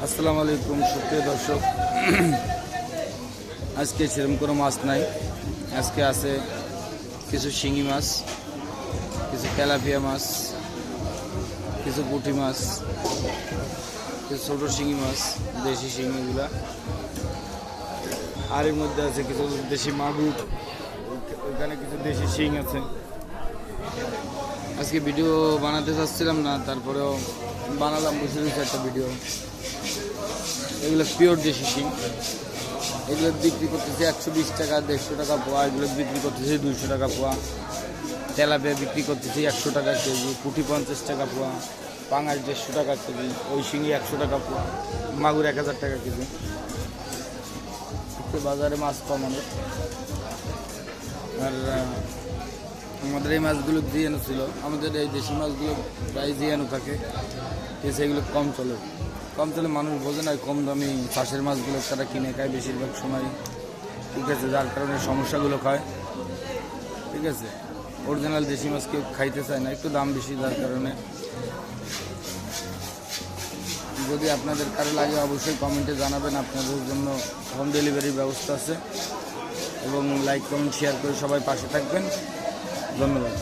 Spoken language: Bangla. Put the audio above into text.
আসসালামু আলাইকুম সুপ্রিয় দর্শক। আজকে সেরকম কোনো মাছ নাই। আজকে আছে কিছু শিঙি মাছ, কিছু তেলাপিয়া মাছ, কিছু পুঁটি মাছ, কিছু ছোটো শিঙি মাছ, দেশি শিঙিগুলা। আর এর মধ্যে আছে কিছু দেশি মাগুর, ওইখানে কিছু দেশি শিং আছে। আজকে ভিডিও বানাতে চাচ্ছিলাম না, তারপরেও বানালাম বুঝে একটা ভিডিও। এগুলো পিওর দেশি শিং। এগুলো বিক্রি করতেছে 120 টাকা, 150 টাকা পোয়া। এগুলো বিক্রি করতেছে 200 টাকা পোয়া। তেলাপিয়া বিক্রি করতেছে 100 টাকা কেজি, পুঁটি 50 টাকা পোয়া, পাঙাশ 150 টাকা কেজি, ওই শিঙি 100 টাকা পোয়া, মাগুর 1000 টাকা কেজি। বাজারে মাছ কমানো। আর আমাদের এই মাছগুলো জিয়ানো ছিল, আমাদের এই দেশি মাছগুলো প্রায় জিয়ানো থাকে, সেগুলো কম চলে। মানুষ বোঝে না, কম দামি চাষের মাছগুলো তারা কিনে খায় বেশিরভাগ সময়। ঠিক আছে, যার কারণে সমস্যাগুলো খায়। ঠিক আছে, অরিজিনাল দেশি মাছ কেউ খাইতে চায় না, একটু দাম বেশি, যার কারণে। যদি আপনাদের কারো লাগে অবশ্যই কমেন্টে জানাবেন, আপনাদের জন্য হোম ডেলিভারির ব্যবস্থা আছে। এবং লাইক কমেন্ট শেয়ার করে সবাই পাশে থাকবেন। ধন্যবাদ।